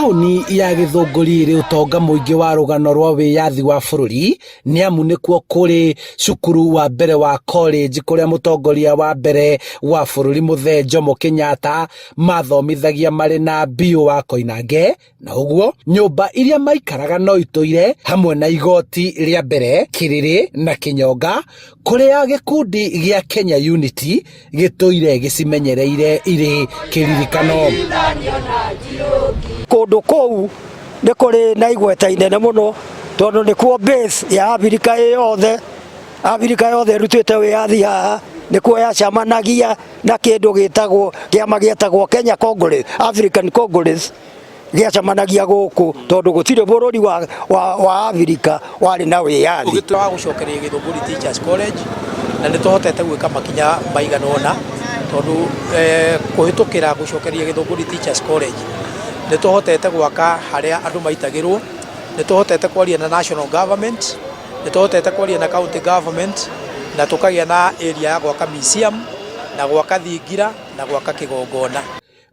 tauni ya Githunguri ri utonga muingi wa rugano rwa wiyathi wa bururi ni amu nikuo kuri cukuru wa mbere wa college kuria mutongoria wa mbere wa bururi Muthe Jomo Kenyatta mathomithagia mari na bio wa Koinange, na uguo nyumba iria maikaraga no ituire hamwe na igoti ria mbere Kiriri na Kinyonga kuria gikundi gia Kenya Unity gituire gicimenyereire iri kiririkano. Kundu kou ni kuri na igweta inene muno tondu nikuo base ya Afrika yothe rutite wiyathi haha, nikuo yacamanagia na kindu gitagwo kiama gietagwo Kenya Congress, African Congress giacamanagia guku tondu gutire bururi wa Afrika wari na wiyathi wa gucokeria Githunguri Teachers College, na nituhotete gwika makinya maigana ona tondu kuhitukira gucokeria Githunguri Teachers College nituhotete gwaka haria andu maitagirwo, nituhotete kwaria na national government, nituhotete kwaria na county government, na tukagia na area ya gwaka museum na gwaka thingira na gwaka kigongona.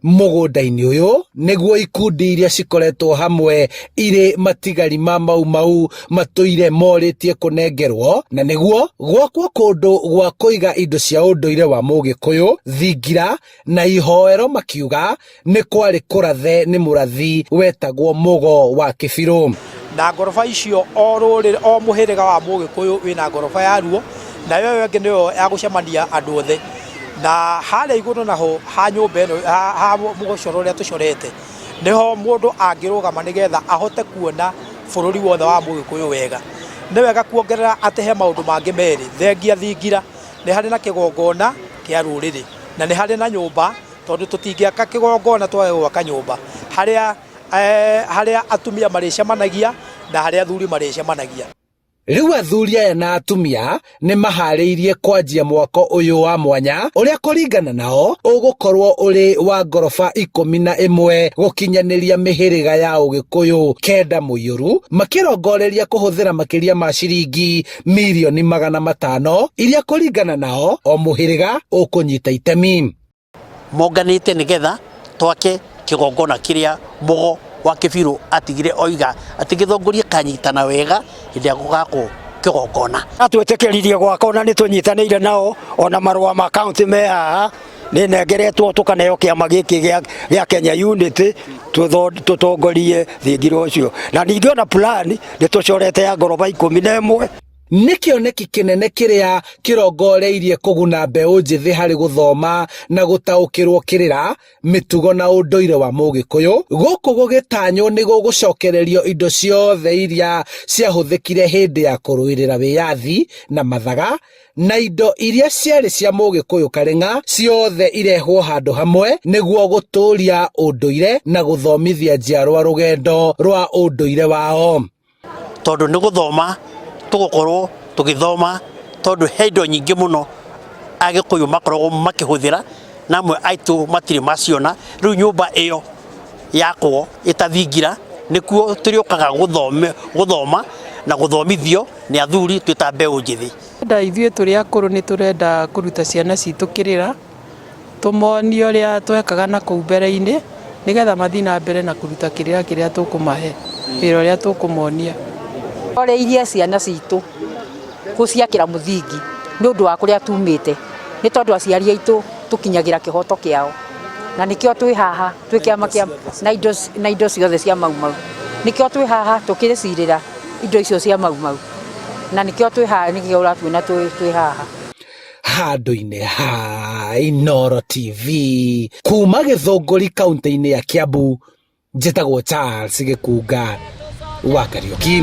Mugunda-ini uyu niguo ikundi iria cikoretwo hamwe iri matigari mau matuire moritie kunengerwo, na niguo gwakwo kundu gwa kuiga indo cia unduire wa Mugikuyu, thingira na ihoero, makiuga ni kwari kurathe ni murathi wetagwo Mugo wa Kibiru. Na ngoroba icio o muhiriga wa Mugikuyu wina ngoroba yaruo, na yo ngi niyo ya gucemania andu othe. Na haria iguru naho ha nyumba ino ha mugocoro ria tucorete niho mundu angirugama nigetha ahote kuona bururi wothe wa Mugikuyu wega. Ni wega kuongerera ati he maundu mangi meri thengia thingira ni hari na kigongona kia ruriri na ni hari na nyumba, tondu tutingiaka kigongona twage gwaka nyumba haria atumia maricemanagia na haria athuri maricemanagia. Riu athuri aya na atumia ni mahariirie kwanjia mwako uyu wa mwanya uria kuringana nao ugukorwo uri wa ngoroba 11 gukinyaniria mihiriga ya Ugikuyu 9 muiyuru, makirongoreria kuhuthira makiria ma ciringi milioni 500 iria kuringana nao o muhiriga ukunyita itemi. Monganite nigetha twake kigongona kiria Mugo wa Kibiru atigire oiga ati Githunguri kanyitana wega iria gugako kigongona. Atwetekeririe gwakona ni tunyitanire nao, ona marua ma county me haha ni nengeretwo tukaneo kiama giki gia Kenya Unity tutongorie thingira ucio, na ningi ona plan ni tucorete ya ngoroba 11. Ni kioneki kinene kiria kirongoreirie kuguna mbeu njithi hari guthoma na gutaukirwo kirira mitugo na unduire wa Mugikuyu. Guku gugitanywo ni gugucokererio indo ciothe iria ciahuthikire hindi ya kuruirira wiyathi na mathaga, na indo iria ciari cia Mugikuyu karenga ciothe irehwo handu hamwe niguo guturia unduire na guthomithia njiarwa rugendo rwa unduire wao. Tondu ni guthoma tugukorwo tugithoma tondu he indo nyingi muno Agikuyu makoragwo makihuthira namwe aitu matiri maciona. Riu nyumba iyo yakwo itathingira nikuo turiokaga guthoma na guthomithio ni athuri twita mbeu njithi. Ithuĩ tũrĩ akũrũ nĩ tũrenda kũruta ciana citũ kĩrĩra, tũmonie ũrĩa twekaga na kũu mbere-inĩ nĩgetha mathiĩ na mbere na kũruta kĩrĩra kĩrĩa tũkũmahe, wĩra ũrĩa tũkũmonia. Oreirie ciana citũ guciakĩra mũthingi nĩ ũndũ wa kũrĩa tumĩte, nĩ tondũ aciari aitũ tũkinyagira kĩhoto kĩao, na nĩkĩo twĩ haha twĩ kĩama kĩa na indo ciothe cia mau, nĩkĩo twĩ haha tũkĩrĩcirĩra indo icio cia mau, na nĩkĩo twĩ haha, nĩkĩo ũratuona twĩ haha handu-inĩ ha Inooro TV kuma Githunguri kaunti-inĩ ya Kiambu. Njĩtagwo Charles Gĩkunga wa Kariuki.